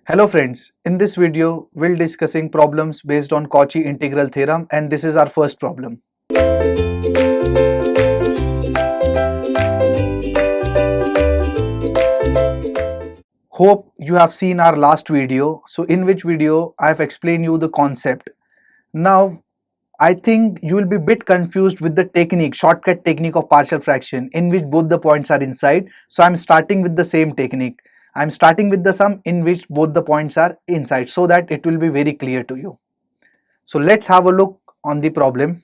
Hello friends, in this video we'll discussing problems based on Cauchy integral theorem and this is our first problem. Hope you have seen our last video, so in which video I have explained you the concept. Now I think you will be a bit confused with the technique, shortcut technique of partial fraction in which both the points are inside. So I'm starting with the same technique. I'm starting with the sum in which both the points are inside so that it will be very clear to you. So let's have a look on the problem.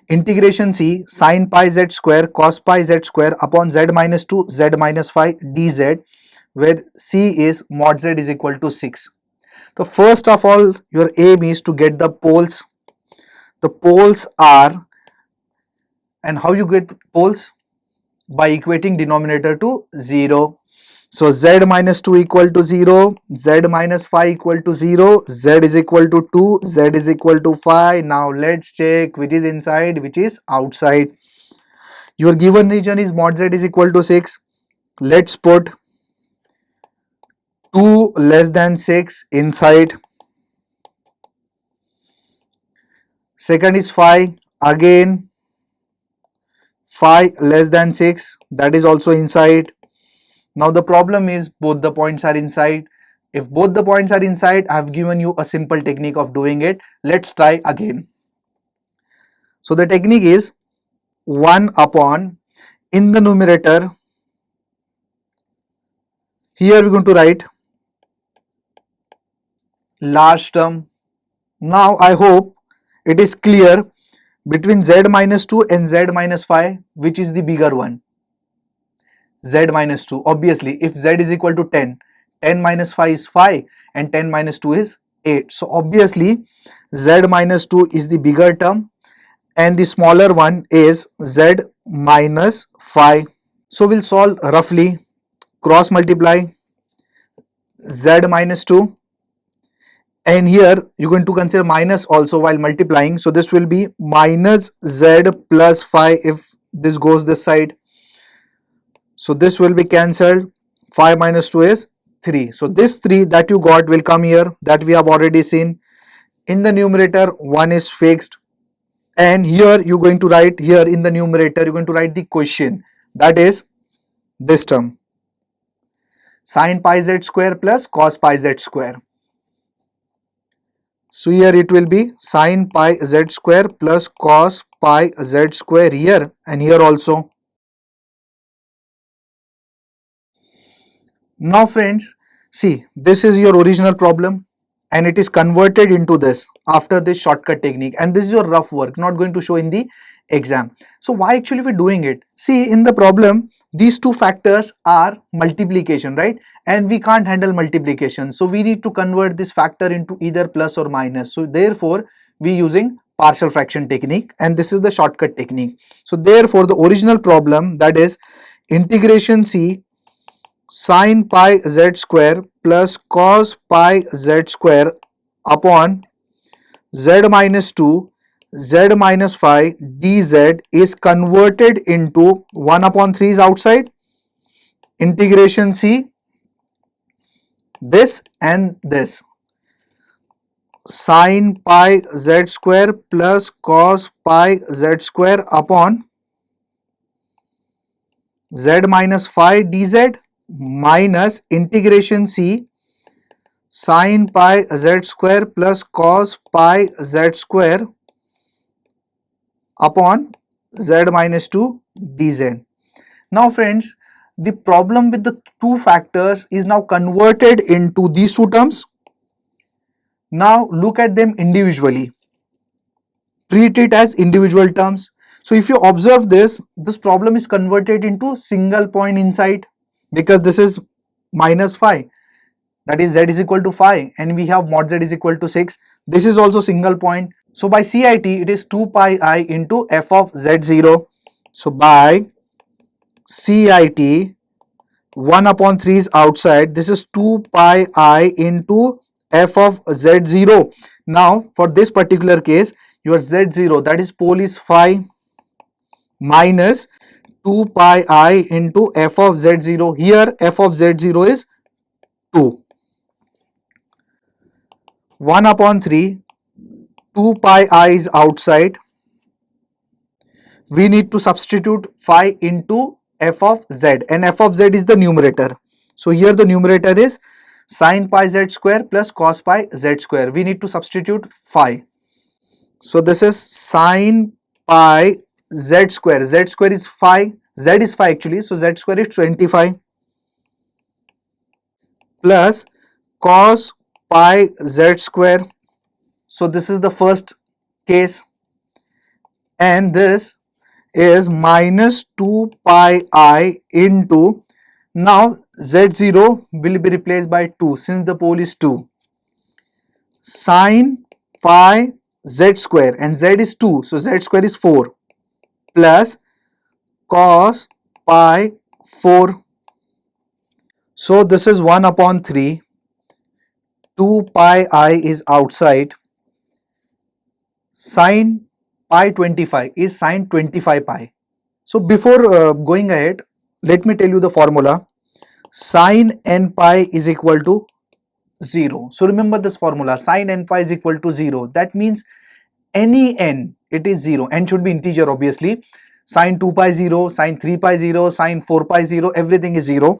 Integration C sin pi z square cos pi z square upon z minus 2 z minus 5 dz where C is mod z is equal to 6. So first of all your aim is to get the poles. The poles are, and how you get poles? By equating denominator to 0. So z minus 2 equal to 0, z minus 5 equal to 0, z is equal to 2, z is equal to 5. Now let's check which is inside, which is outside. Your given region is mod z is equal to 6. Let's put 2 less than 6 inside. Second is 5, again 5 less than 6, that is also inside. Now the problem is both the points are inside. If both the points are inside, I have given you a simple technique of doing it. Let's try again. So the technique is 1 upon, in the numerator, here we are going to write large term. Now I hope it is clear between z minus 2 and z minus 5, which is the bigger one? Z minus 2. Obviously, if z is equal to 10, 10 minus 5 is 5 and 10 minus 2 is 8. So obviously, z minus 2 is the bigger term and the smaller one is z minus 5. So we'll solve roughly, cross multiply z minus 2. And here you're going to consider minus also while multiplying. So this will be minus z plus 5 if this goes this side. So this will be cancelled. 5 minus 2 is 3. So this 3 that you got will come here, that we have already seen. In the numerator 1 is fixed. And here you're going to write, here in the numerator you're going to write the question, that is this term. Sin pi z square plus cos pi z square. So here it will be sin pi z square plus cos pi z square here and here also. Now friends, see, this is your original problem and it is converted into this after this shortcut technique, and this is your rough work, not going to show in the exam. So why actually we're doing it? See, in the problem these two factors are multiplication, right? And we can't handle multiplication, so we need to convert this factor into either plus or minus. So therefore we using partial fraction technique and this is the shortcut technique. So therefore the original problem, that is integration C sin pi z square plus cos pi z square upon z minus 2 z minus 5 dz is converted into 1 upon 3 is outside, integration C this and this, sin pi z square plus cos pi z square upon z minus 5 dz minus integration C sin pi z square plus cos pi z square upon z minus 2 dz. Now friends, the problem with the two factors is now converted into these two terms. Now look at them individually. Treat it as individual terms. So if you observe this problem is converted into single point inside, because this is minus 5, that is z is equal to 5 and we have mod z is equal to 6. This is also single point. So by CIT it is 2 pi I into f of z0. So by CIT 1 upon 3 is outside, this is 2 pi I into f of z0. Now for this particular case your z0, that is pole is 5 minus 2 pi I into f of z0. Here f of z0 is 2. 1 upon 3, 2 pi I is outside. We need to substitute phi into f of z, and f of z is the numerator. So here the numerator is sin pi z square plus cos pi z square. We need to substitute phi. So this is sin pi z square. Z square is phi. Z is phi actually. So z square is 25 plus cos pi z square. So this is the first case, and this is minus 2 pi I into, now z0 will be replaced by 2 since the pole is 2, sin pi z square, and z is 2, so z square is 4 plus cos pi 4. So this is 1 upon 3, 2 pi I is outside, sin pi 25 is sin 25 pi. So before going ahead, let me tell you the formula. Sin n pi is equal to 0. So remember this formula, sin n pi is equal to 0. That means any n, it is 0. N should be integer obviously. Sin 2 pi 0, sin 3 pi 0, sin 4 pi 0, everything is 0.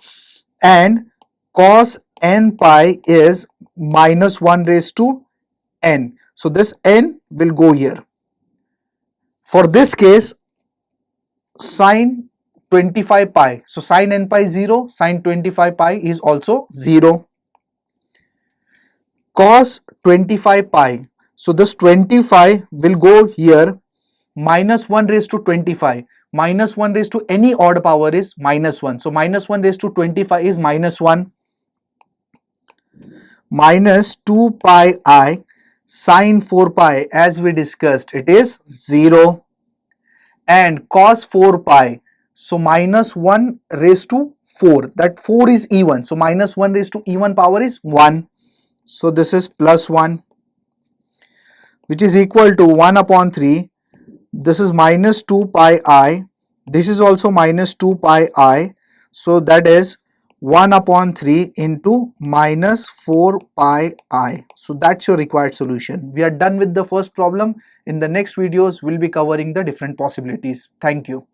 And cos n pi is minus 1 raised to n. So this n will go here. For this case, sin 25 pi. So sin n pi is 0, sin 25 pi is also 0. Cos 25 pi. So this 25 will go here. Minus 1 raised to 25. Minus 1 raised to any odd power is minus 1. So minus 1 raised to 25 is minus 1. Minus 2 pi I sin 4 pi, as we discussed, it is 0. And cos 4 pi, so minus 1 raised to 4, that 4 is even, so minus 1 raised to even power is 1. So this is plus 1, which is equal to 1 upon 3. This is minus 2 pi I, this is also minus 2 pi I, so that is 1 upon 3 into minus 4 pi I. So that's your required solution. We are done with the first problem. In the next videos, we'll be covering the different possibilities. Thank you.